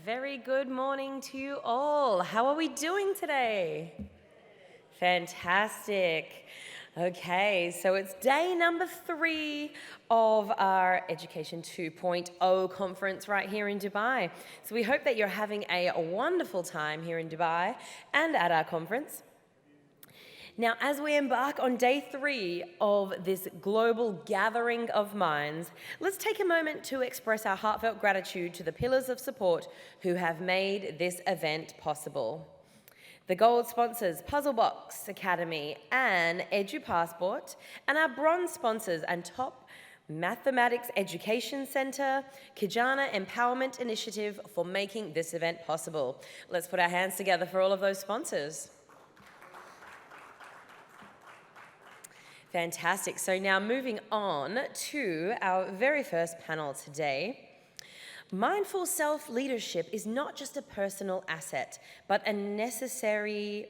very good morning to you all. How are we doing today? Fantastic. Okay, so it's day number 3 of our Education 2.0 conference right here in Dubai. So we hope that you're having a wonderful time here in Dubai and at our conference. Now, as we embark on day 3 of this global gathering of minds, let's take a moment to express our heartfelt gratitude to the pillars of support who have made this event possible. The gold sponsors Puzzlebox Academy and EduPassport, and our bronze sponsors and top Mathematics Education Centre, Kijana Empowerment Initiative for making this event possible. Let's put our hands together for all of those sponsors. Fantastic. So now moving on to our very first panel today. Mindful self-leadership is not just a personal asset, but a necessity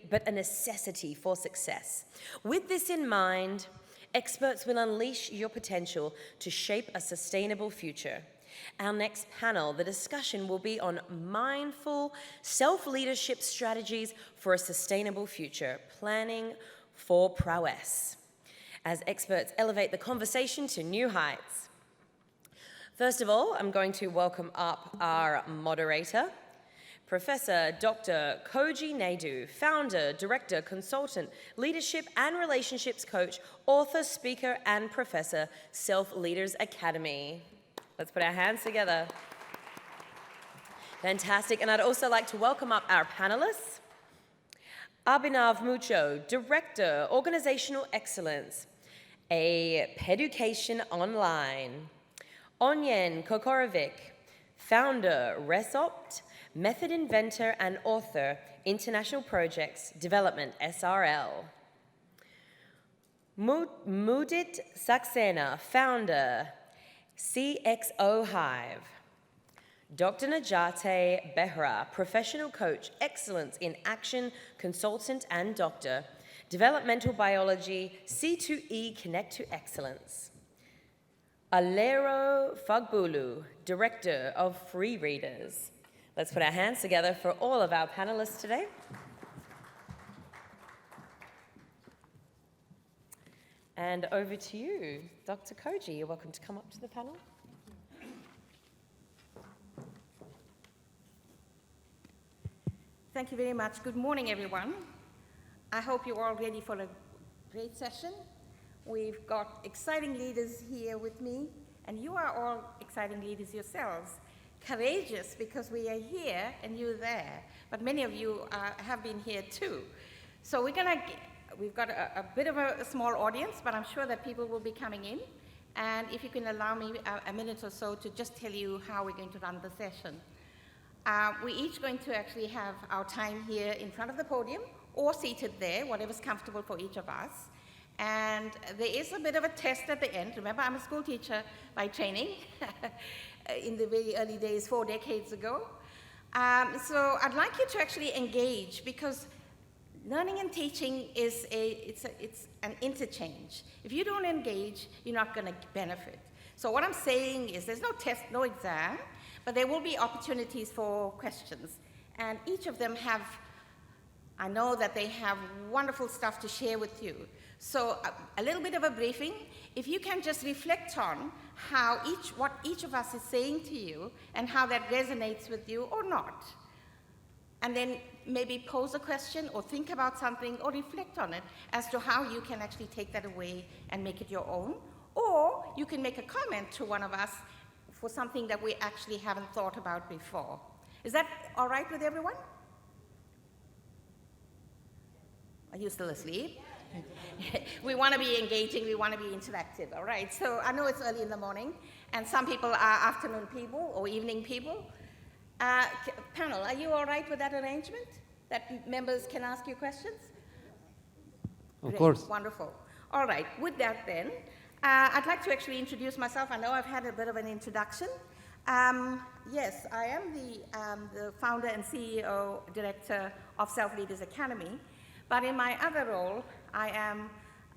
for success. With this in mind, experts will unleash your potential to shape a sustainable future. Our next panel, the discussion will be on mindful self-leadership strategies for a sustainable future, planning for Prowess, as experts elevate the conversation to new heights. First of all, I'm going to welcome up our moderator, Professor Dr. Koji Naidu, founder, director, consultant, leadership and relationships coach, author, speaker, and professor, Self Leaders Academy. Let's put our hands together. Fantastic. And I'd also like to welcome up our panelists. Abhinav Mucho, director, organizational excellence, Peducation Online. Onyen Kokorovic, founder, Resopt, method inventor and author, International Projects Development, SRL. Mudit Saxena, founder, CXO Hive. Dr. Najate Behra, professional coach, excellence in action, consultant and doctor, developmental biology, C2E Connect to Excellence. Alero Fagbulu, Director of Free Readers. Let's put our hands together for all of our panelists today. And over to you, Dr. Koji. You're welcome to come up to the panel. Thank you very much. Good morning, everyone. I hope you're all ready for a great session. We've got exciting leaders here with me, and you are all exciting leaders yourselves. Courageous, because we are here and you're there, but many of you have been here too. So we've got a bit of a small audience, but I'm sure that people will be coming in. And if you can allow me a minute or so to just tell you how we're going to run the session. We're each going to actually have our time here in front of the podium or seated there, whatever's comfortable for each of us. And there is a bit of a test at the end. Remember, I'm a school teacher by training in the very early days, 4 decades ago. So I'd like you to actually engage, because learning and teaching is it's an interchange. If you don't engage, you're not going to benefit. So what I'm saying is there's no test, no exam, but there will be opportunities for questions. And each of them I know that they have wonderful stuff to share with you. So a little bit of a briefing. If you can just reflect on what each of us is saying to you and how that resonates with you or not. And then maybe pose a question or think about something or reflect on it as to how you can actually take that away and make it your own. Or you can make a comment to one of us for something that we actually haven't thought about before. Is that all right with everyone? Are you still asleep? We want to be engaging, we want to be interactive, all right? So I know it's early in the morning, and some people are afternoon people or evening people. Panel, are you all right with that arrangement? That members can ask you questions? Of course. Wonderful. All right, with that then, I'd like to actually introduce myself. I know I've had a bit of an introduction. Yes, I am the founder and CEO, director of Self Leaders Academy. But in my other role, I am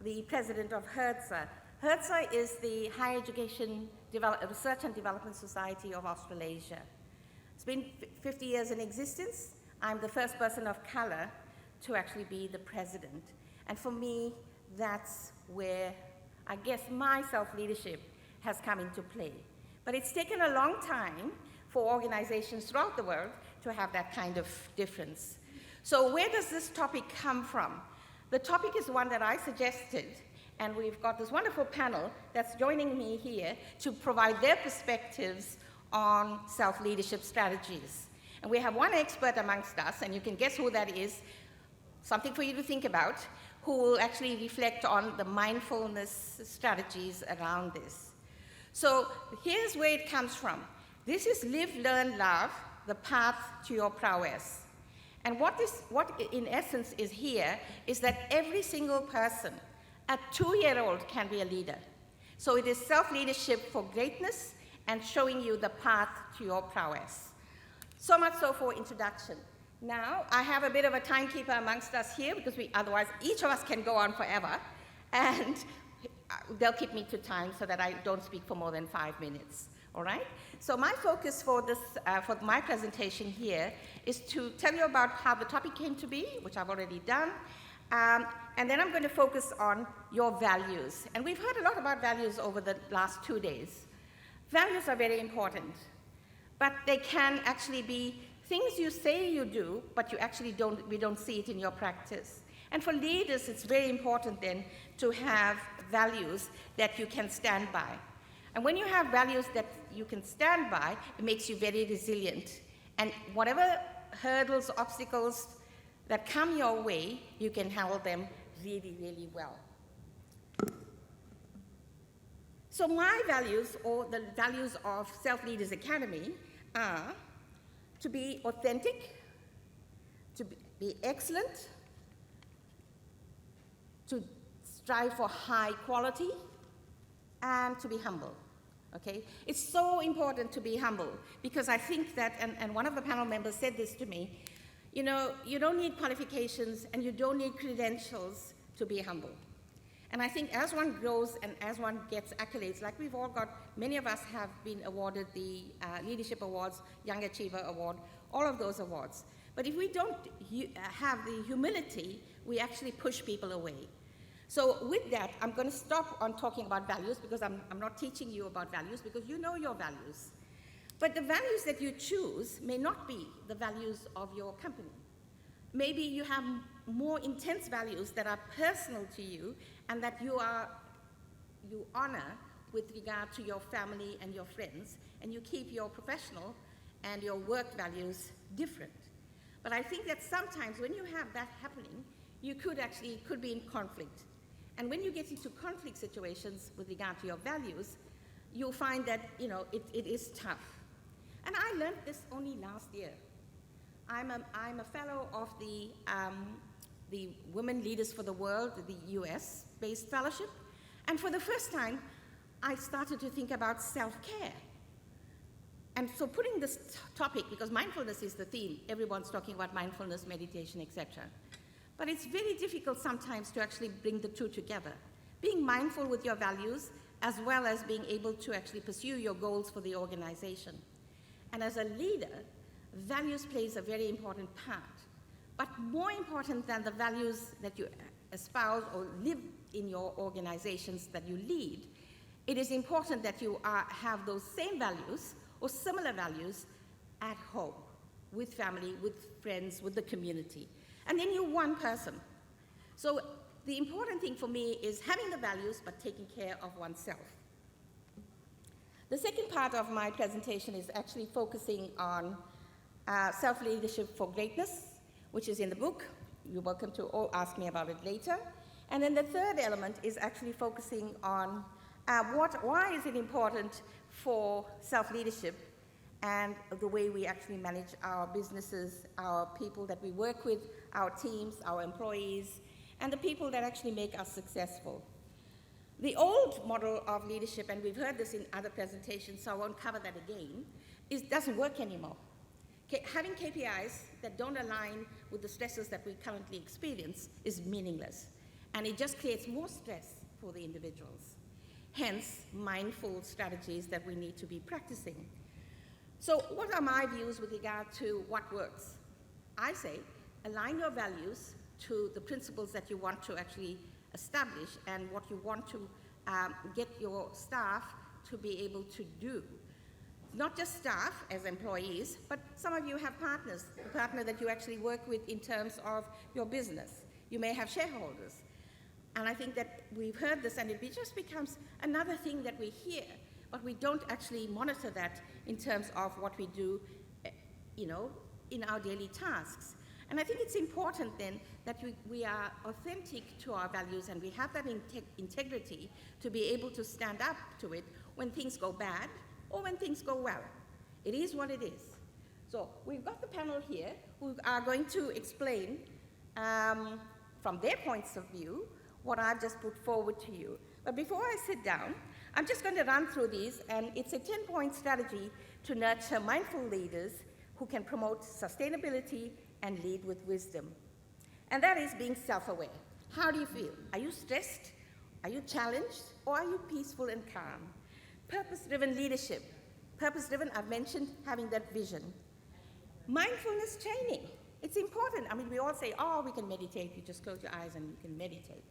the president of HERDSA. HERDSA is the Higher Education Research and Development Society of Australasia. It's been 50 years in existence. I'm the first person of color to actually be the president. And for me, that's where I guess my self-leadership has come into play. But it's taken a long time for organizations throughout the world to have that kind of difference. So where does this topic come from? The topic is one that I suggested, and we've got this wonderful panel that's joining me here to provide their perspectives on self-leadership strategies. And we have one expert amongst us, and you can guess who that is, something for you to think about, who will actually reflect on the mindfulness strategies around this. So here's where it comes from. This is Live, Learn, Love, the path to your prowess. And what in essence is here is that every single person, a 2-year-old can be a leader. So it is self-leadership for greatness and showing you the path to your prowess. So much so for introduction. Now, I have a bit of a timekeeper amongst us here because otherwise each of us can go on forever, and they'll keep me to time so that I don't speak for more than 5 minutes, all right? So my focus for my presentation here is to tell you about how the topic came to be, which I've already done, and then I'm going to focus on your values. And we've heard a lot about values over the last 2 days. Values are very important, but they can actually be things you say you do, but we don't see it in your practice. And for leaders, it's very important then to have values that you can stand by. And when you have values that you can stand by, it makes you very resilient. And whatever hurdles, obstacles that come your way, you can handle them really, really well. So my values, or the values of Self-Leaders Academy, are to be authentic, to be excellent, to strive for high quality, and to be humble, okay? It's so important to be humble, because I think that, and one of the panel members said this to me, you know, you don't need qualifications and you don't need credentials to be humble. And I think as one grows and as one gets accolades, like we've all got, many of us have been awarded the Leadership Awards, Young Achiever Award, all of those awards. But if we don't have the humility, we actually push people away. So with that, I'm going to stop on talking about values, because I'm not teaching you about values, because you know your values. But the values that you choose may not be the values of your company. Maybe you have more intense values that are personal to you and that you honor with regard to your family and your friends, and you keep your professional and your work values different. But I think that sometimes when you have that happening, you could be in conflict. And when you get into conflict situations with regard to your values, you'll find that, you know, it is tough. And I learned this only last year. I'm a fellow of the Women Leaders for the World, the US-based fellowship. And for the first time, I started to think about self-care. And so putting this topic, because mindfulness is the theme, everyone's talking about mindfulness, meditation, etc. But it's very difficult sometimes to actually bring the two together. Being mindful with your values, as well as being able to actually pursue your goals for the organization. And as a leader, values plays a very important part. But more important than the values that you espouse or live in your organizations that you lead, it is important that you have those same values or similar values at home, with family, with friends, with the community. And then you're one person. So the important thing for me is having the values, but taking care of oneself. The second part of my presentation is actually focusing on self-leadership for greatness, which is in the book. You're welcome to all ask me about it later. And then the third element is actually focusing on why is it important for self-leadership and the way we actually manage our businesses, our people that we work with, our teams, our employees, and the people that actually make us successful. The old model of leadership, and we've heard this in other presentations, so I won't cover that again, doesn't work anymore. Having KPIs that don't align with the stresses that we currently experience is meaningless, and it just creates more stress for the individuals. Hence, mindful strategies that we need to be practicing. So what are my views with regard to what works? I say align your values to the principles that you want to actually establish and what you want to get your staff to be able to do. Not just staff as employees, but some of you have partners, a partner that you actually work with in terms of your business. You may have shareholders. And I think that we've heard this and it just becomes another thing that we hear, but we don't actually monitor that in terms of what we do, in our daily tasks. And I think it's important then that we are authentic to our values and we have that integrity to be able to stand up to it when things go bad or when things go well. It is what it is. So we've got the panel here who are going to explain from their points of view what I've just put forward to you. But before I sit down, I'm just going to run through these, and it's a 10-point strategy to nurture mindful leaders who can promote sustainability and lead with wisdom. And that is being self-aware. How do you feel? Are you stressed? Are you challenged? Or are you peaceful and calm? Purpose-driven leadership. Purpose-driven, I've mentioned having that vision. Mindfulness training. It's important. I mean, we all say, oh, we can meditate. You just close your eyes and you can meditate.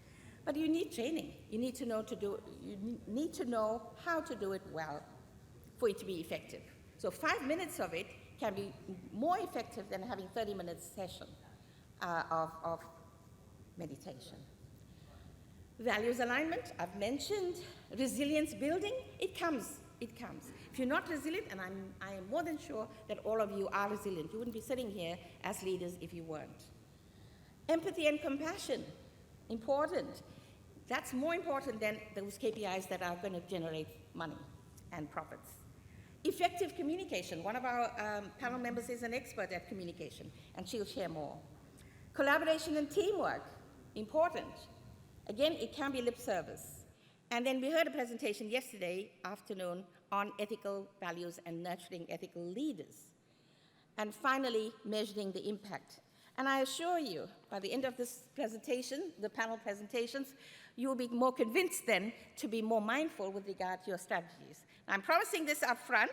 But you need training. You need to know how to do it well for it to be effective. So 5 minutes of it can be more effective than having 30 minutes session of meditation. Values alignment, I've mentioned. Resilience building, it comes. If you're not resilient, and I am more than sure that all of you are resilient, you wouldn't be sitting here as leaders if you weren't. Empathy and compassion, important. That's more important than those KPIs that are going to generate money and profits. Effective communication. One of our panel members is an expert at communication, and she'll share more. Collaboration and teamwork, important. Again, it can be lip service. And then we heard a presentation yesterday afternoon on ethical values and nurturing ethical leaders. And finally, measuring the impact. And I assure you, by the end of this presentation, the panel presentations, you will be more convinced then to be more mindful with regard to your strategies. I'm promising this up front.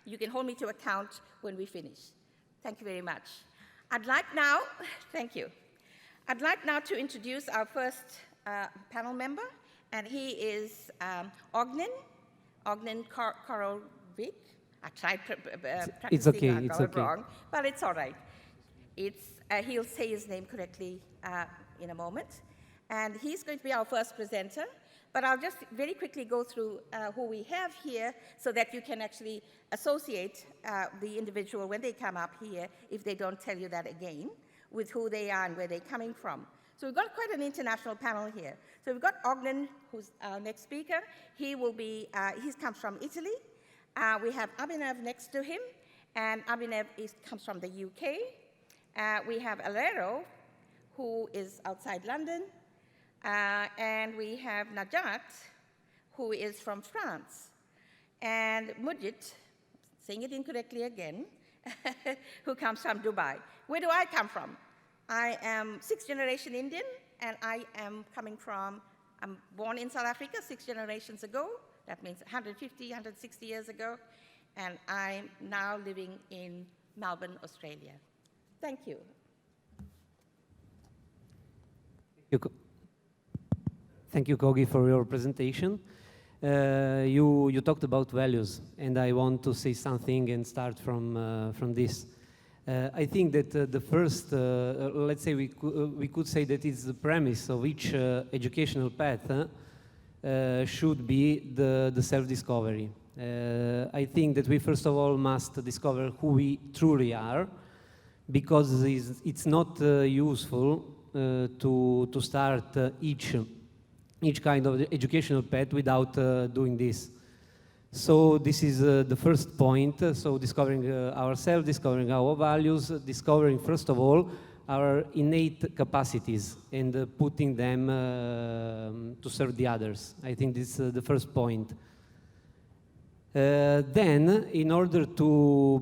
You can hold me to account when we finish. Thank you very much. I'd like now to introduce our first panel member, and he is Ognen Korovic. I tried practicing it wrong, but it's all right. He'll say his name correctly in a moment. And he's going to be our first presenter. But I'll just very quickly go through who we have here so that you can actually associate the individual when they come up here, if they don't tell you that again, with who they are and where they're coming from. So we've got quite an international panel here. So we've got Ognen, who's our next speaker. He comes from Italy. We have Abhinav next to him, and Abhinav comes from the UK. We have Alero, who is outside London. And we have Najat, who is from France. And Mujit, saying it incorrectly again, who comes from Dubai. Where do I come from? I am 6th generation Indian, and I'm born in South Africa 6 generations ago. That means 150, 160 years ago. And I'm now living in Melbourne, Australia. Thank you. Thank you, Kogi, for your presentation. You talked about values, and I want to say something and start from this. I think that the first, let's say we could say that it's the premise of each educational path should be the self-discovery. I think that we first of all must discover who we truly are, because it's not useful to start each kind of educational path without doing this. So this is the first point. So discovering ourselves, discovering our values, discovering first of all our innate capacities and putting them to serve the others. I think this is the first point. Then, in order to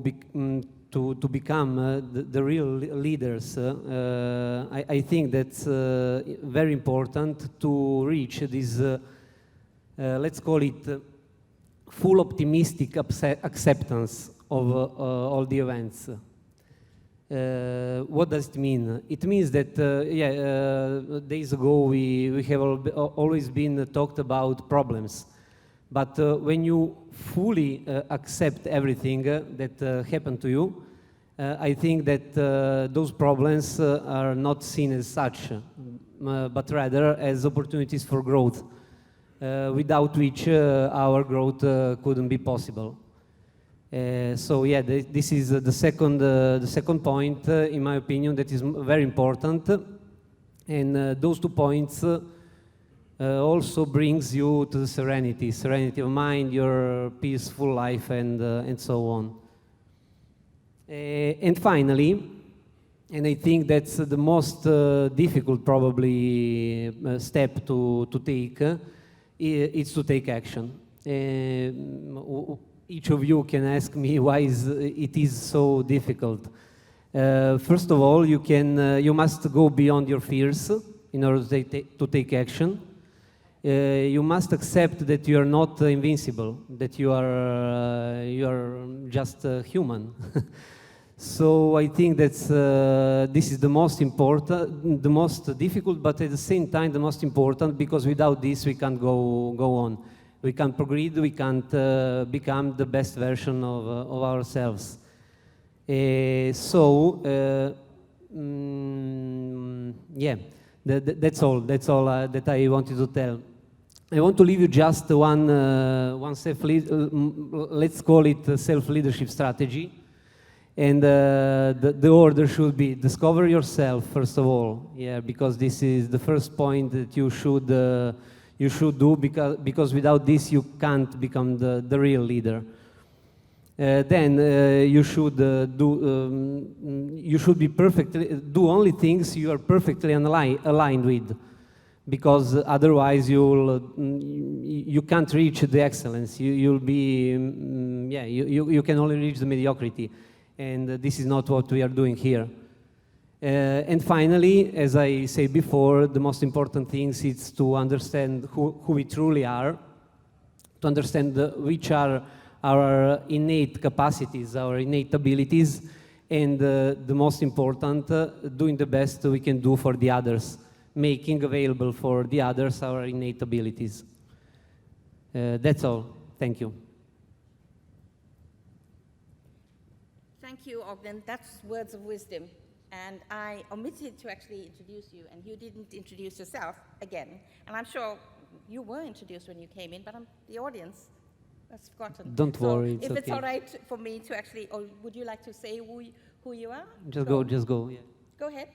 become the real leaders, I think that's very important to reach this, let's call it, full optimistic acceptance of all the events. What does it mean? It means that, days ago we have always been talked about problems. But when you fully accept everything that happened to you, I think that those problems are not seen as such, but rather as opportunities for growth, without which our growth couldn't be possible. So yeah, this is the second point, in my opinion, that is very important. And those 2 points also brings you to the serenity of mind, your peaceful life, and so on. And finally, and I think that's the most difficult probably step to take, is to take action. Each of you can ask me why it is so difficult. First of all, you must go beyond your fears in order to take action. You must accept that you are not invincible, that you are just human. So I think that's this is the most important, the most difficult, but at the same time the most important, because without this we can't go on. We can't progress, we can't become the best version of ourselves. Yeah, that's all that I wanted to tell. I want to leave you just one let's call it self-leadership strategy. And the order should be discover yourself, first of all, yeah, because this is the first point that you should do, because without this you can't become the real leader. Then you should do only things you are perfectly aligned with, because otherwise you can't reach the excellence. You can only reach the mediocrity. And this is not what we are doing here. And finally, as I said before, the most important thing is to understand who we truly are, to understand which are our innate capacities, our innate abilities, and the most important, doing the best we can do for the others, making available for the others our innate abilities. That's all. Thank you. Thank you, Ogden. That's words of wisdom. And I omitted to actually introduce you, and you didn't introduce yourself again. And I'm sure you were introduced when you came in, but the audience has forgotten. Don't worry, it's if okay. it's all right for me to actually, or would you like to say who you are? Just go. Yeah. Go ahead.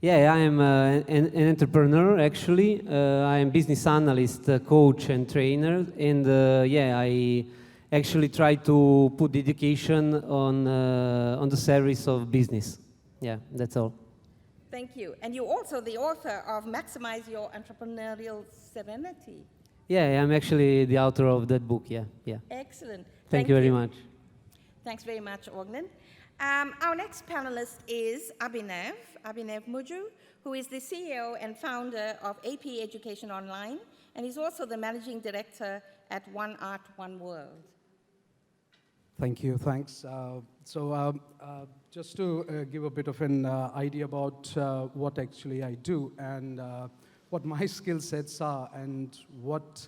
Yeah, I am an entrepreneur, actually. I am business analyst, coach, and trainer. And I actually try to put dedication on the service of business. Yeah, that's all. Thank you. And you're also the author of Maximize Your Entrepreneurial Serenity. Yeah, I'm actually the author of that book, yeah. Excellent. Thank you very much. Thanks very much, Ogden. Our next panelist is Abhinav Mujru, who is the CEO and founder of AP Education Online, and he's also the managing director at One Art, One World. Thank you, thanks. Just to give a bit of an idea about what actually I do and what my skill sets are and what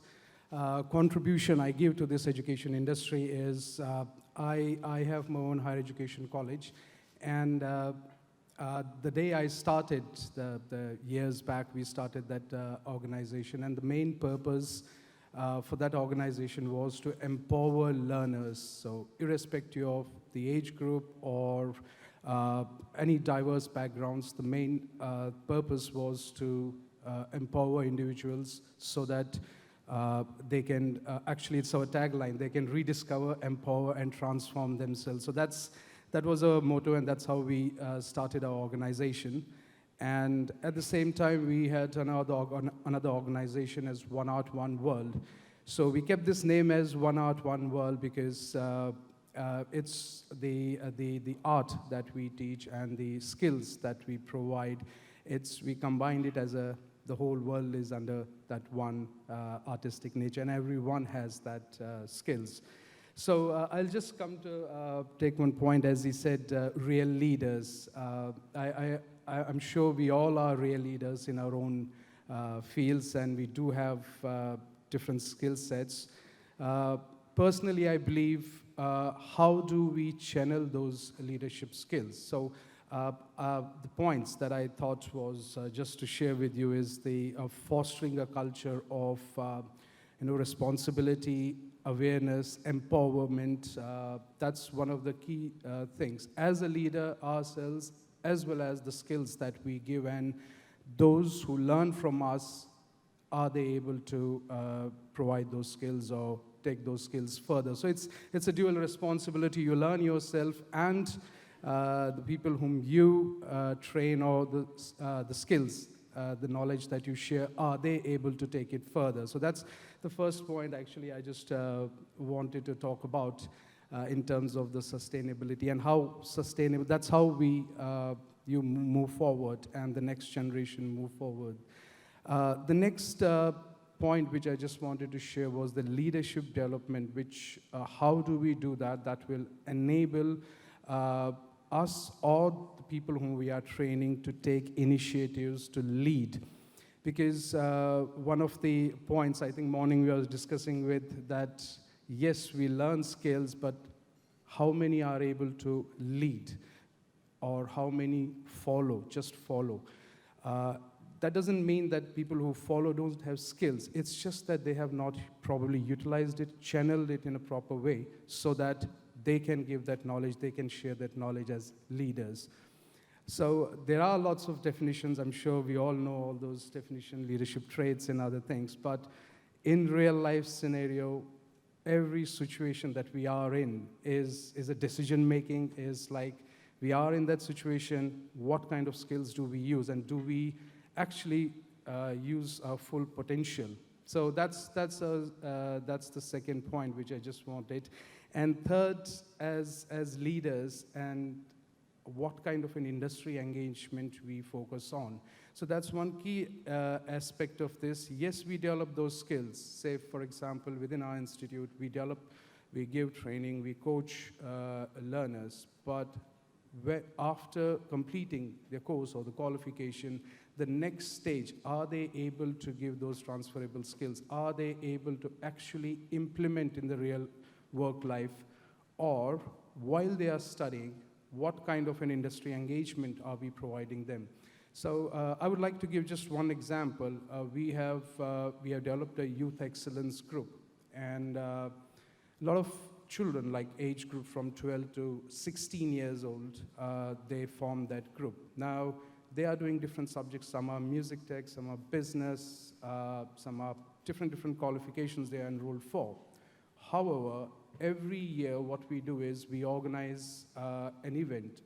contribution I give to this education industry is I have my own higher education college, and the day I started, the years back, we started that organization, and the main purpose for that organization was to empower learners. So irrespective of the age group or any diverse backgrounds, the main purpose was to empower individuals so that they can, actually it's our tagline, they can rediscover, empower, and transform themselves. So that was our motto, and that's how we started our organization. And at the same time, we had another organization as One Art, One World. So we kept this name as One Art, One World because it's the art that we teach and the skills that we provide. We combined it as the whole world is under that one artistic nature, and everyone has that skills. So I'll just come to take one point. As he said, real leaders. I'm sure we all are real leaders in our own fields, and we do have different skill sets. Personally, I believe, how do we channel those leadership skills? So the points that I thought was just to share with you is the fostering a culture of responsibility, awareness, empowerment. That's one of the key things. As a leader ourselves, as well as the skills that we give, and those who learn from us, are they able to provide those skills or take those skills further? So it's a dual responsibility. You learn yourself, and the people whom you train, or the skills, the knowledge that you share, are they able to take it further? So that's the first point, actually, I just wanted to talk about in terms of the sustainability and how sustainable, that's how you move forward and the next generation move forward. The next point which I just wanted to share was the leadership development, which how do we do that? That will enable us or the people whom we are training to take initiatives to lead. Because one of the points, I think morning we were discussing with that, yes, we learn skills, but how many are able to lead? Or how many follow, just follow? That doesn't mean that people who follow don't have skills. It's just that they have not probably utilized it, channeled it in a proper way, so that they can give that knowledge, they can share that knowledge as leaders. So there are lots of definitions. I'm sure we all know all those definitions, leadership traits and other things. But in real life scenario, every situation that we are in is a decision making, is like, we are in that situation, what kind of skills do we use, and do we actually use our full potential? So that's the second point which I just wanted. And third, as leaders, and what kind of an industry engagement we focus on. So that's one key aspect of this. Yes, we develop those skills. Say, for example, within our institute, we give training, we coach learners, but after completing their course or the qualification, the next stage, are they able to give those transferable skills? Are they able to actually implement in the real work life? Or while they are studying, what kind of an industry engagement are we providing them? So I would like to give just one example. We have developed a youth excellence group, and a lot of children, like age group from 12 to 16 years old, they form that group. Now, they are doing different subjects. Some are music tech, some are business, some are different qualifications they are enrolled for. However, every year what we do is we organize an event.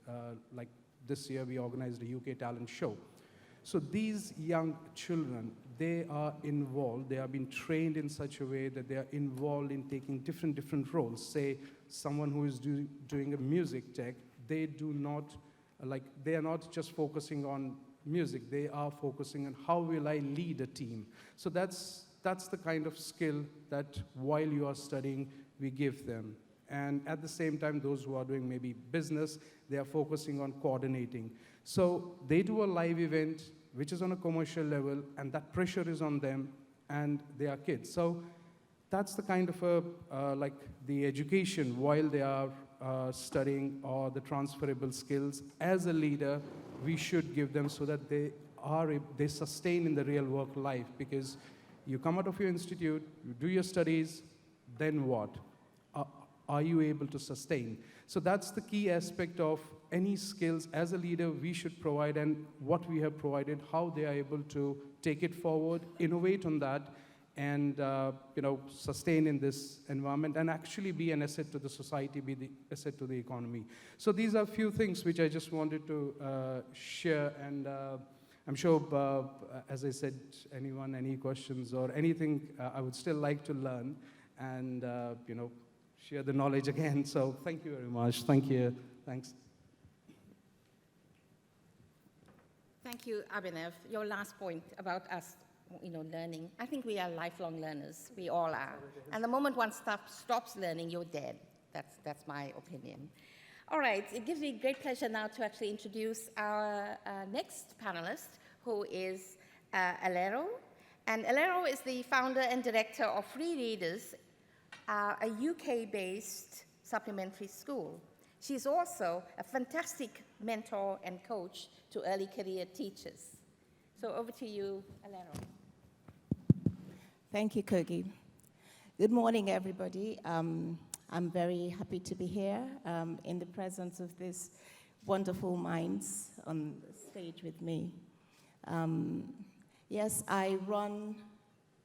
Like this year we organized a UK talent show. So these young children, they are involved, they have been trained in such a way that they are involved in taking different roles. Say, someone who is doing a music tech, they are not just focusing on music, they are focusing on how will I lead a team. So that's the kind of skill that while you are studying, we give them. And at the same time, those who are doing maybe business, they are focusing on coordinating. So they do a live event, which is on a commercial level, and that pressure is on them, and they are kids. So that's the kind of like the education while they are studying, or the transferable skills. As a leader, we should give them so that they sustain in the real work life. Because you come out of your institute, you do your studies, then what? Are you able to sustain? So that's the key aspect of any skills as a leader we should provide, and what we have provided, how they are able to take it forward, innovate on that, and sustain in this environment, and actually be an asset to the society, be the asset to the economy. So these are a few things which I just wanted to share, and I'm sure, as I said, any questions or anything, I would still like to learn, and share the knowledge again. So thank you very much. Thank you. Thanks. Thank you, Abhinav. Your last point about us learning. I think we are lifelong learners. We all are. And the moment one stops learning, you're dead. That's my opinion. All right, it gives me great pleasure now to actually introduce our next panelist, who is Alero. And Alero is the founder and director of Free Readers, a UK-based supplementary school. She's also a fantastic mentor and coach to early career teachers. So over to you, Alero. Thank you, Kogi. Good morning, everybody. I'm very happy to be here in the presence of these wonderful minds on the stage with me. Yes, I run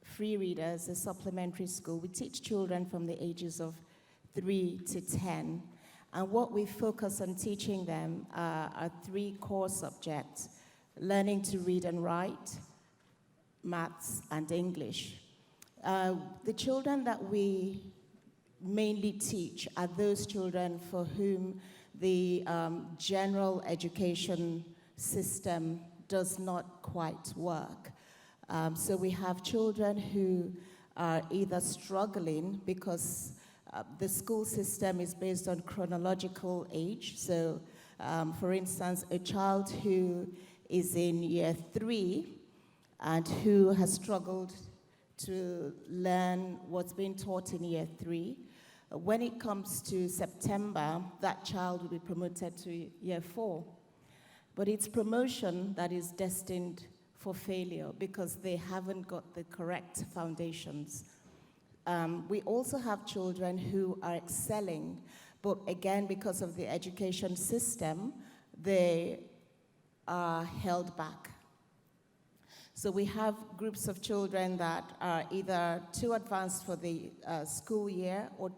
Free Readers, a supplementary school. We teach children from the ages of 3 to 10. And what we focus on teaching them are 3 core subjects: learning to read and write, maths, and English. The children that we mainly teach are those children for whom the general education system does not quite work. So we have children who are either struggling because the school system is based on chronological age. So, for instance, a child who is in year 3 and who has struggled to learn what's being taught in year 3, when it comes to September, that child will be promoted to year 4. But it's promotion that is destined for failure because they haven't got the correct foundations. We also have children who are excelling, but again, because of the education system, they are held back. So we have groups of children that are either too advanced for the school year or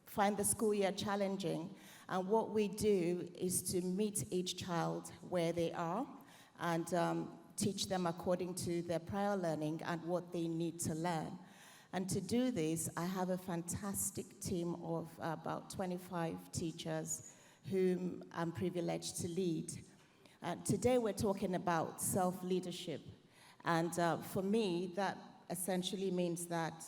find the school year challenging. And what we do is to meet each child where they are and teach them according to their prior learning and what they need to learn. And to do this, I have a fantastic team of about 25 teachers whom I'm privileged to lead. Today we're talking about self-leadership. And for me, that essentially means that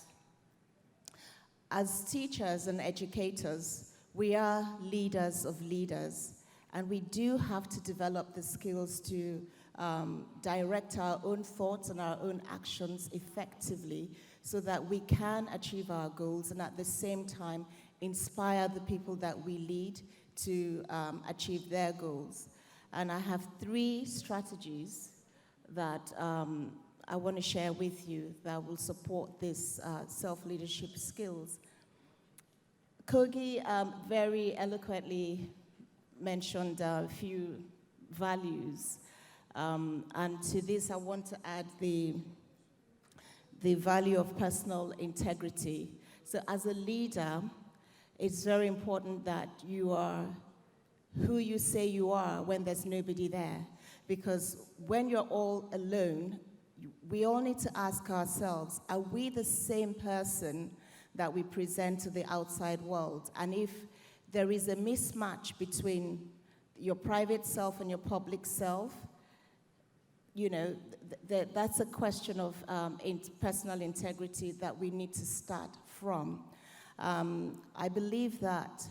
as teachers and educators, we are leaders of leaders. And we do have to develop the skills to direct our own thoughts and our own actions effectively so that we can achieve our goals and at the same time inspire the people that we lead to achieve their goals. And I have 3 strategies that I want to share with you that will support this self-leadership skills. Kogi very eloquently mentioned a few values. And to this, I want to add the value of personal integrity. So as a leader, it's very important that you are who you say you are when there's nobody there. Because when you're all alone, we all need to ask ourselves, are we the same person that we present to the outside world? And if there is a mismatch between your private self and your public self, that's a question of personal integrity that we need to start from. I believe that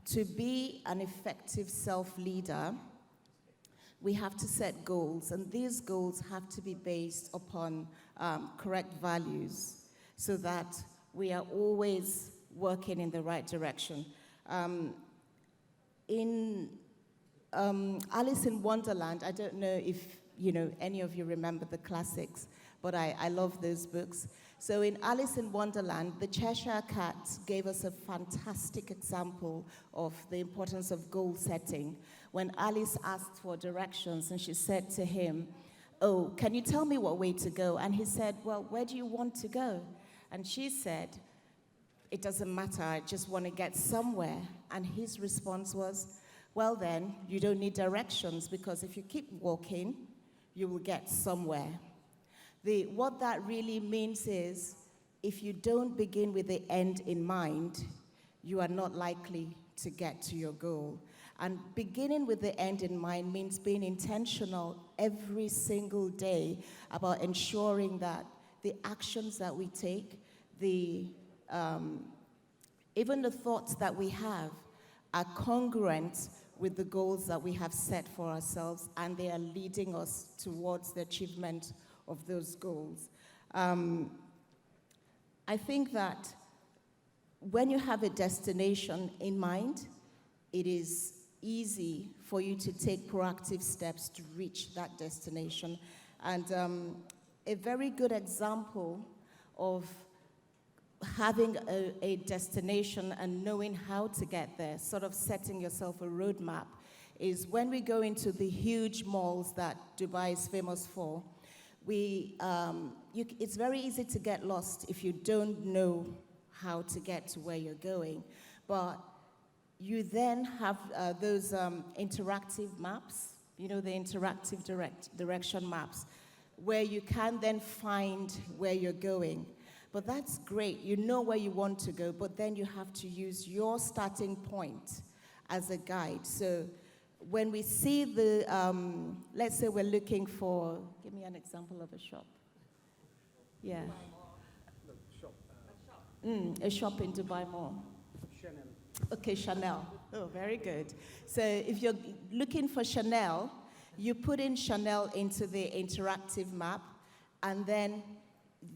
to be an effective self-leader, we have to set goals, and these goals have to be based upon correct values so that we are always working in the right direction. In Alice in Wonderland, I don't know if any of you remember the classics, but I love those books. So in Alice in Wonderland, the Cheshire Cat gave us a fantastic example of the importance of goal setting. When Alice asked for directions and she said to him, "Oh, can you tell me what way to go?" And he said, "Well, where do you want to go?" And she said, "It doesn't matter, I just want to get somewhere." And his response was, "Well then, you don't need directions because if you keep walking, you will get somewhere." What that really means is, if you don't begin with the end in mind, you are not likely to get to your goal. And beginning with the end in mind means being intentional every single day about ensuring that the actions that we take, even the thoughts that we have are congruent with the goals that we have set for ourselves, and they are leading us towards the achievement of those goals. I think that when you have a destination in mind, it is easy for you to take proactive steps to reach that destination. And a very good example of having a destination and knowing how to get there, sort of setting yourself a roadmap, is when we go into the huge malls that Dubai is famous for. It's very easy to get lost if you don't know how to get to where you're going. But you then have those interactive maps, the interactive direction maps, where you can then find where you're going. But that's great. You know where you want to go, but then you have to use your starting point as a guide. So when we see let's say we're looking for, give me an example of a shop. Yeah. A shop in Dubai Mall. Chanel. Okay, Chanel. Oh, very good. So if you're looking for Chanel, you put in Chanel into the interactive map, and then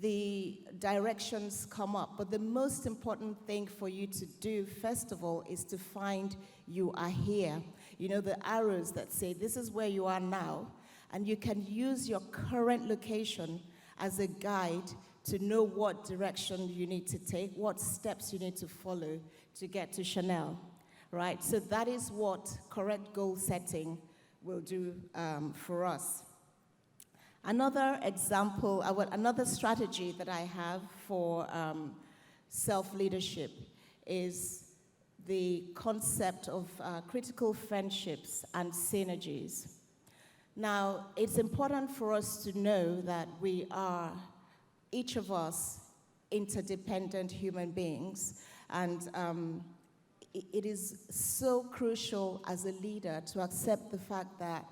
the directions come up. But the most important thing for you to do, first of all, is to find you are here. The arrows that say this is where you are now, and you can use your current location as a guide to know what direction you need to take, what steps you need to follow to get to Chanel, right? So that is what correct goal setting will do for us. Another example, another strategy that I have for self-leadership is the concept of critical friendships and synergies. Now, it's important for us to know that we are, each of us, interdependent human beings, and it is so crucial as a leader to accept the fact that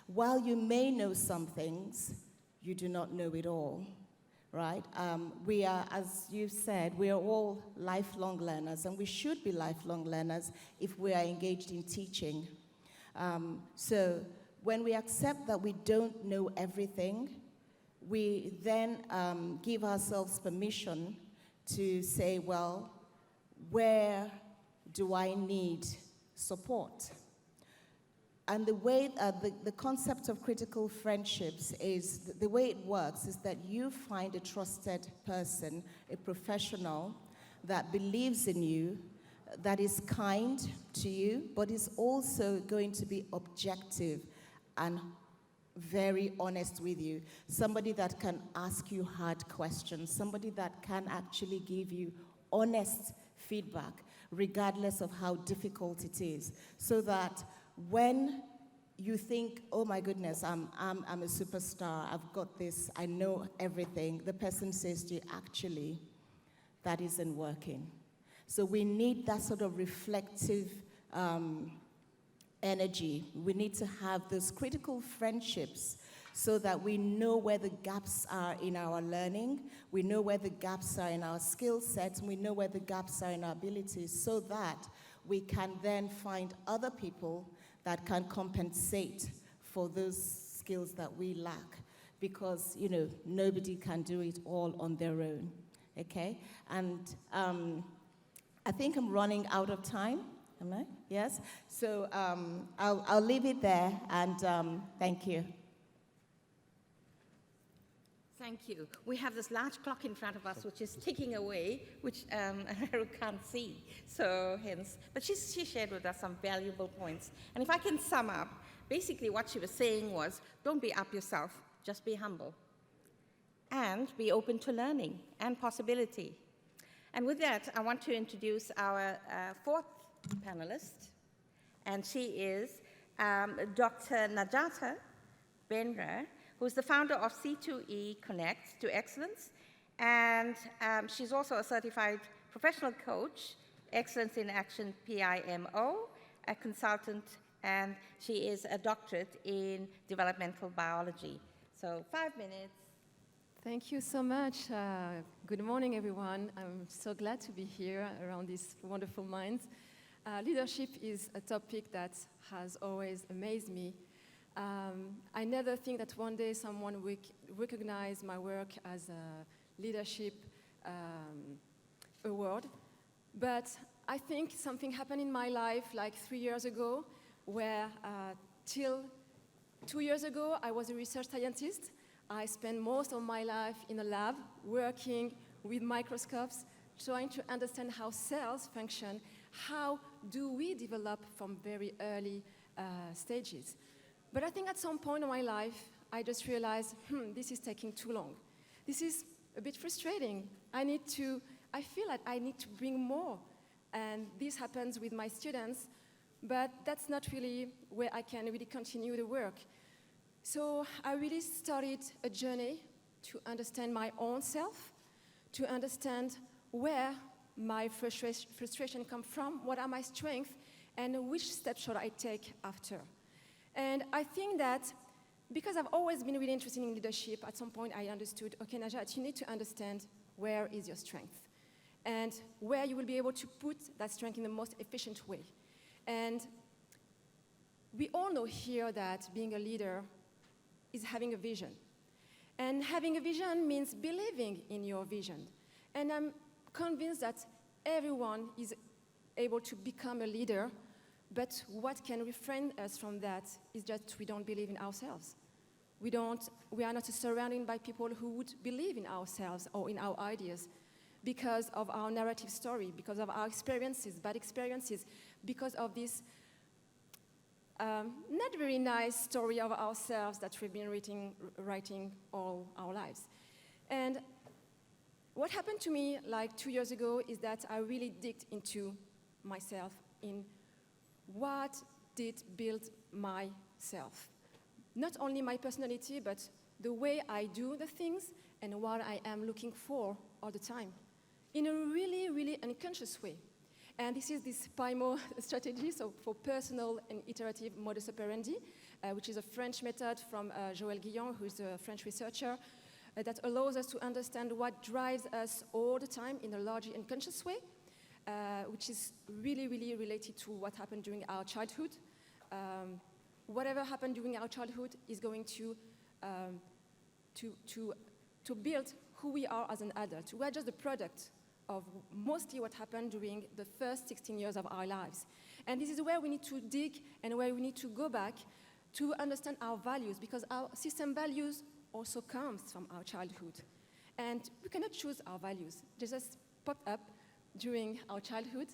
while you may know some things, you do not know it all, right? We are, as you said, we are all lifelong learners, and we should be lifelong learners if we are engaged in teaching. So when we accept that we don't know everything, we then give ourselves permission to say, well, where do I need support? And the way, the concept of critical friendships is, the way it works is that you find a trusted person, a professional that believes in you, that is kind to you, but is also going to be objective and very honest with you. Somebody that can ask you hard questions, somebody that can actually give you honest feedback, regardless of how difficult it is, so that when you think, oh my goodness, I'm a superstar, I've got this, I know everything, the person says to you, actually, that isn't working. So we need that sort of reflective energy. We need to have those critical friendships so that we know where the gaps are in our learning, we know where the gaps are in our skill sets, and we know where the gaps are in our abilities, so that we can then find other people that can compensate for those skills that we lack, because nobody can do it all on their own. Okay, and I think I'm running out of time. Am I? Yes. So I'll leave it there, and thank you. Thank you. We have this large clock in front of us, which is ticking away, which Haru can't see. So hence, but she shared with us some valuable points. And if I can sum up, basically what she was saying was, don't be up yourself, just be humble. And be open to learning and possibility. And with that, I want to introduce our fourth panelist. And she is Dr. Najata Benra, who's the founder of C2E Connect to Excellence. And she's also a certified professional coach, Excellence in Action PIMO, a consultant and she is a doctorate in developmental biology. So 5 minutes. Thank you so much. Good morning, everyone. I'm so glad to be here around these wonderful minds. Leadership is a topic that has always amazed me. I never think that one day someone will recognize my work as a leadership award, but I think something happened in my life like 3 years ago, where till 2 years ago I was a research scientist. I spent most of my life in a lab working with microscopes, trying to understand how cells function, how do we develop from very early stages. But I think at some point in my life, I just realized, this is taking too long. This is a bit frustrating. I feel like I need to bring more. And this happens with my students, but that's not really where I can really continue the work. So I really started a journey to understand my own self, to understand where my frustration comes from, what are my strengths, and which steps should I take after. And I think that because I've always been really interested in leadership, at some point I understood, okay, Najat, you need to understand where is your strength and where you will be able to put that strength in the most efficient way. And we all know here that being a leader is having a vision. And having a vision means believing in your vision. And I'm convinced that everyone is able to become a leader, but what can refrain us from that is just we don't believe in ourselves. We are not surrounded by people who would believe in ourselves or in our ideas because of our narrative story, because of our experiences, bad experiences, because of this not very nice story of ourselves that we've been writing all our lives. And what happened to me like 2 years ago is that I really digged into myself, in what did build myself. Not only my personality, but the way I do the things and what I am looking for all the time, in a really, really unconscious way. And this is this PIMO strategy, so for personal and iterative modus operandi, which is a French method from Joël Guillon, who's a French researcher, that allows us to understand what drives us all the time in a largely unconscious way, which is really, really related to what happened during our childhood. Whatever happened during our childhood is going to build who we are as an adult. We are just the product of mostly what happened during the first 16 years of our lives. And this is where we need to dig and where we need to go back to understand our values, because our system values also comes from our childhood. And we cannot choose our values. They just pop up during our childhood,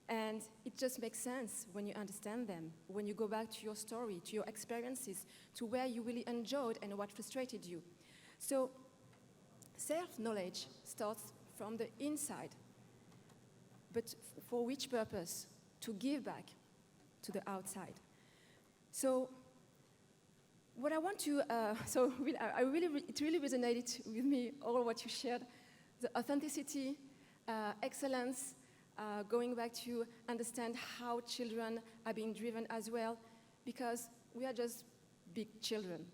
and it just makes sense when you understand them, when you go back to your story, to your experiences, to where you really enjoyed and what frustrated you. So self-knowledge starts from the inside, but for which purpose? To give back to the outside. So what I want to, it really resonated with me, all what you shared, the authenticity, excellence, going back to understand how children are being driven as well, because we are just big children.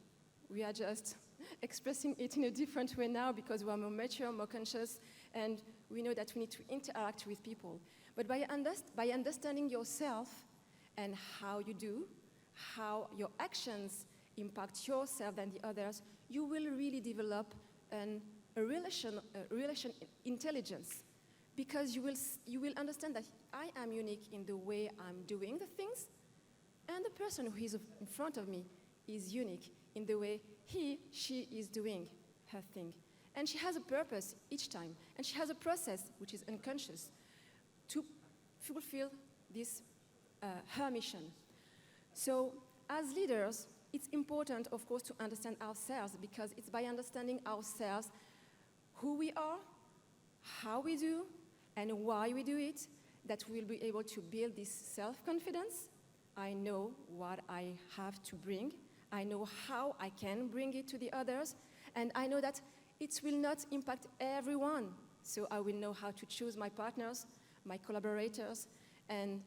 We are just expressing it in a different way now because we are more mature, more conscious, and we know that we need to interact with people. But by understanding yourself and how you do, how your actions impact yourself and the others, you will really develop a relation intelligence, because you will understand that I am unique in the way I'm doing the things, and the person who is in front of me is unique in the way she is doing her thing. And she has a purpose each time, and she has a process which is unconscious to fulfill this her mission. So as leaders, it's important, of course, to understand ourselves, because it's by understanding ourselves who we are, how we do, and why we do it, that we'll be able to build this self-confidence. I know what I have to bring. I know how I can bring it to the others, and I know that it will not impact everyone. So I will know how to choose my partners, my collaborators, and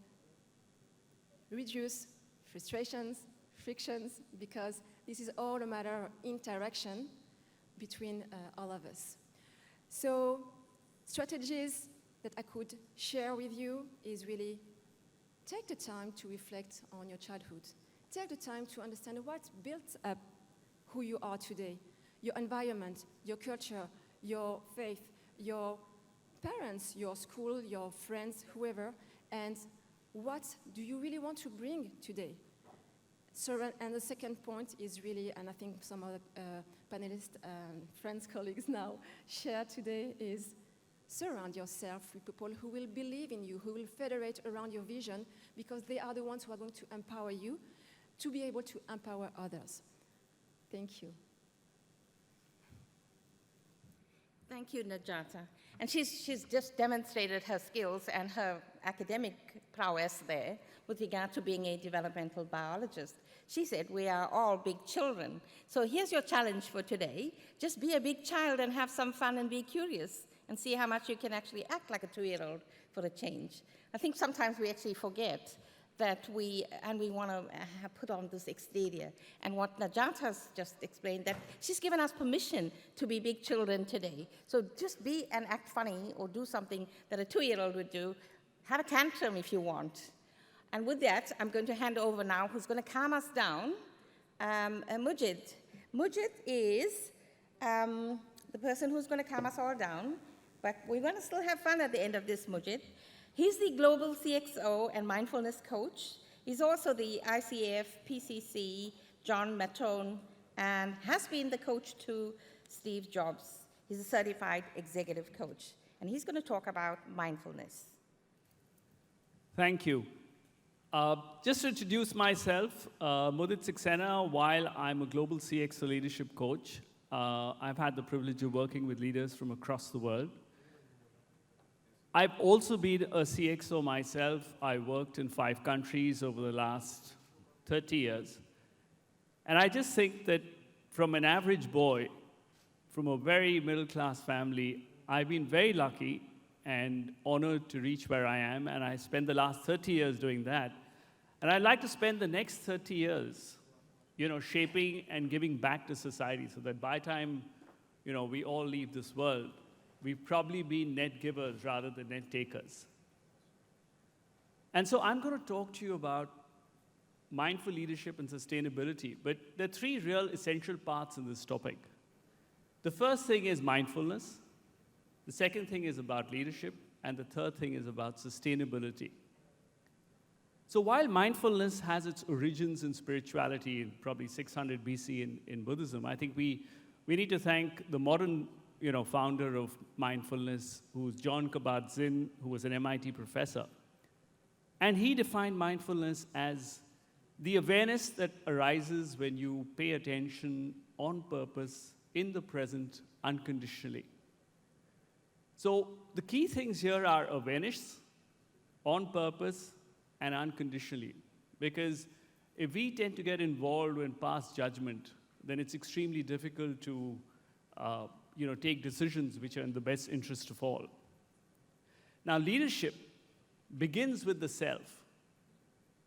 reduce frustrations, frictions, because this is all a matter of interaction between all of us. So strategies that I could share with you is really take the time to reflect on your childhood. Take the time to understand what built up who you are today, your environment, your culture, your faith, your parents, your school, your friends, whoever, and what do you really want to bring today? So, and the second point is really, and I think some other panelists, friends, colleagues now share today, is surround yourself with people who will believe in you, who will federate around your vision, because they are the ones who are going to empower you to be able to empower others. Thank you. Thank you, Najata. And she's just demonstrated her skills and her academic prowess there with regard to being a developmental biologist. She said, we are all big children. So here's your challenge for today. Just be a big child and have some fun and be curious and see how much you can actually act like a 2-year-old for a change. I think sometimes we actually forget that we want to put on this exterior. And what Najat has just explained, that she's given us permission to be big children today. So just be and act funny or do something that a 2-year-old would do. Have a tantrum if you want. And with that, I'm going to hand over now who's going to calm us down, Mujid. Mujid is the person who's going to calm us all down, but we're going to still have fun at the end of this, Mujid. He's the Global CXO and Mindfulness Coach. He's also the ICF, PCC, John Mattone, and has been the coach to Steve Jobs. He's a certified executive coach, and he's going to talk about mindfulness. Thank you. Just to introduce myself, Mudit Saxena, while I'm a global CXO leadership coach, I've had the privilege of working with leaders from across the world. I've also been a CXO myself. I worked in 5 countries over the last 30 years. And I just think that from an average boy, from a very middle-class family, I've been very lucky and honored to reach where I am, and I spent the last 30 years doing that. And I'd like to spend the next 30 years, shaping and giving back to society so that by the time, we all leave this world, we've probably been net givers rather than net takers. And so I'm going to talk to you about mindful leadership and sustainability, but there are 3 real essential parts in this topic. The first thing is mindfulness. The second thing is about leadership, and the third thing is about sustainability. So while mindfulness has its origins in spirituality in probably 600 BC in Buddhism, I think we need to thank the modern founder of mindfulness, who's John Kabat-Zinn, who was an MIT professor. And he defined mindfulness as the awareness that arises when you pay attention on purpose in the present unconditionally. So the key things here are awareness, on purpose, and unconditionally. Because if we tend to get involved in past judgment, then it's extremely difficult to take decisions which are in the best interest of all. Now, leadership begins with the self.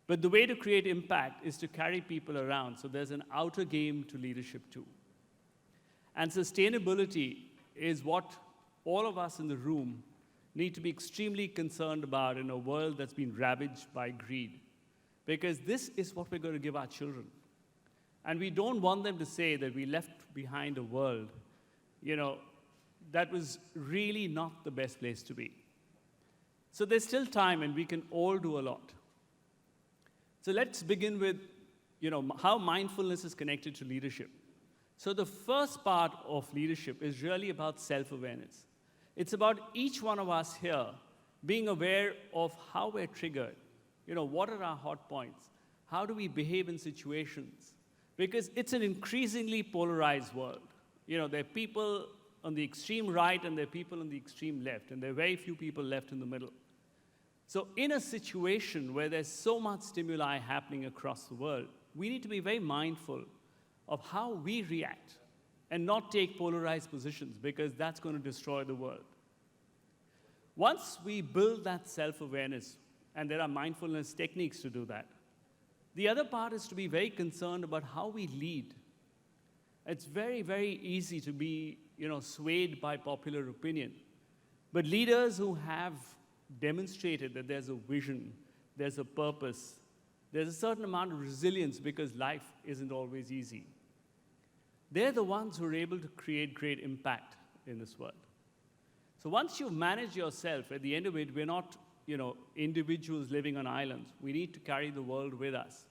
But the way to create impact is to carry people around. So there's an outer game to leadership too. And sustainability is what all of us in the room need to be extremely concerned about in a world that's been ravaged by greed. Because this is what we're going to give our children. And we don't want them to say that we left behind a world, that was really not the best place to be. So there's still time, and we can all do a lot. So let's begin with, how mindfulness is connected to leadership. So the first part of leadership is really about self-awareness. It's about each one of us here being aware of how we're triggered. What are our hot points? How do we behave in situations? Because it's an increasingly polarized world. There are people on the extreme right and there are people on the extreme left, and there are very few people left in the middle. So in a situation where there's so much stimuli happening across the world, we need to be very mindful of how we react and not take polarized positions, because that's going to destroy the world. Once we build that self-awareness, and there are mindfulness techniques to do that, The other part is to be very concerned about how we lead. It's very, very easy to be, swayed by popular opinion. But leaders who have demonstrated that there's a vision, there's a purpose, there's a certain amount of resilience because life isn't always easy. They're the ones who are able to create great impact in this world. So once you've managed yourself, at the end of it, we're not, individuals living on islands. We need to carry the world with us.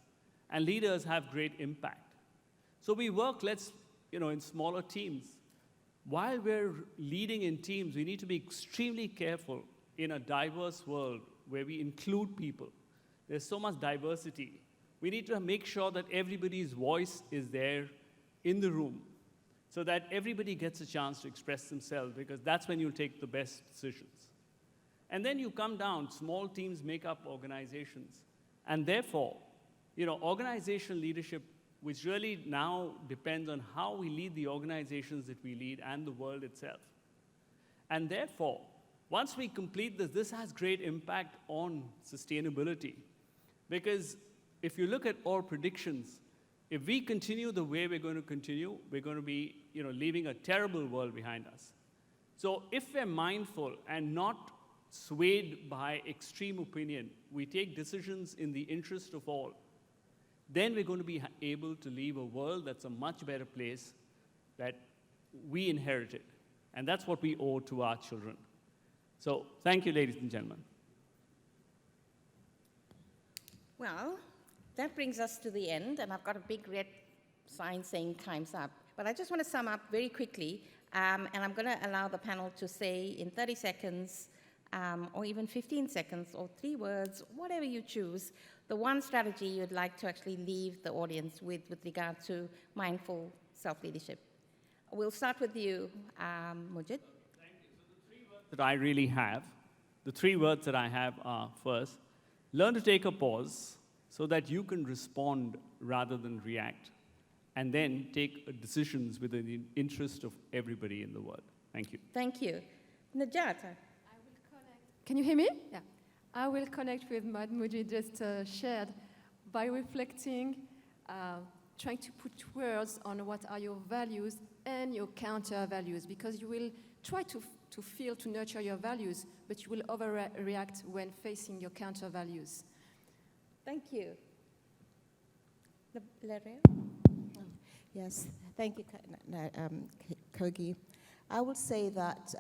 And leaders have great impact. So we work, in smaller teams. While we're leading in teams, we need to be extremely careful in a diverse world where we include people. There's so much diversity. We need to make sure that everybody's voice is there in the room so that everybody gets a chance to express themselves, because that's when you'll take the best decisions. And then you come down, small teams make up organizations. And therefore, organizational leadership, which really now depends on how we lead the organizations that we lead and the world itself. And therefore, once we complete this, this has great impact on sustainability. Because if you look at all predictions, if we continue the way we're going to continue, we're going to be, leaving a terrible world behind us. So if we're mindful and not swayed by extreme opinion, we take decisions in the interest of all, then we're going to be able to leave a world that's a much better place that we inherited. And that's what we owe to our children. So thank you, ladies and gentlemen. Well, that brings us to the end, and I've got a big red sign saying time's up. But I just want to sum up very quickly, and I'm going to allow the panel to say in 30 seconds, or even 15 seconds, or 3 words, whatever you choose, the one strategy you'd like to actually leave the audience with regard to mindful self-leadership. We'll start with you, Mujid. Thank you. So the 3 words that I really have, the 3 words that I have are, first, learn to take a pause so that you can respond rather than react, and then take decisions within the interest of everybody in the world. Thank you. Thank you. Najat. Can you hear me? Yeah. I will connect with what Mujid just shared by reflecting, trying to put words on what are your values and your counter values, because you will try to feel, to nurture your values, but you will overreact when facing your counter values. Thank you. Valeria? Yes, thank you, Kogi. I would say that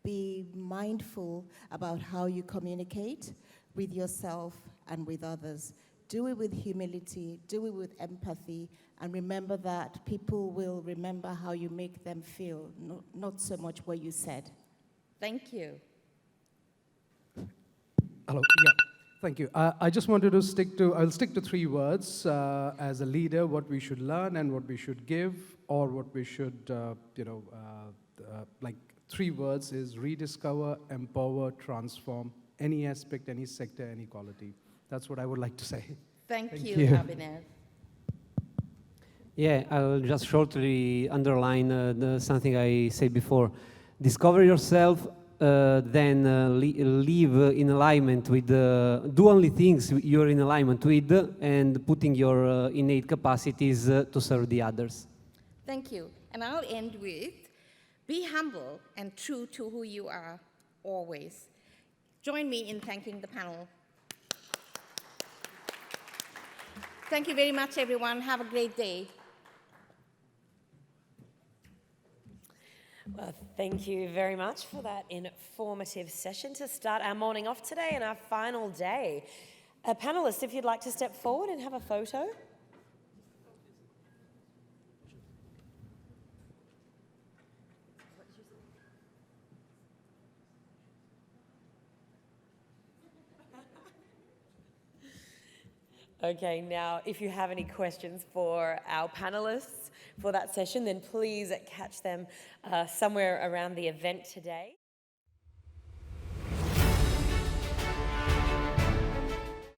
be mindful about how you communicate with yourself and with others. Do it with humility, do it with empathy, and remember that people will remember how you make them feel, not so much what you said. Thank you. Hello, yeah, thank you. I just wanted to I'll stick to 3 words as a leader, what we should learn and what we should give, or what we should, 3 words is rediscover, empower, transform, any aspect, any sector, any quality. That's what I would like to say. Thank you, you. Abhinav. Yeah, I'll just shortly underline something I said before. Discover yourself, then live in alignment with, do only things you're in alignment with, and putting your innate capacities to serve the others. Thank you. And I'll end with, be humble and true to who you are always. Join me in thanking the panel. Thank you very much, everyone. Have a great day. Well, thank you very much for that informative session to start our morning off today and our final day. Panelists, if you'd like to step forward and have a photo. Okay, now if you have any questions for our panelists for that session, then please catch them somewhere around the event today.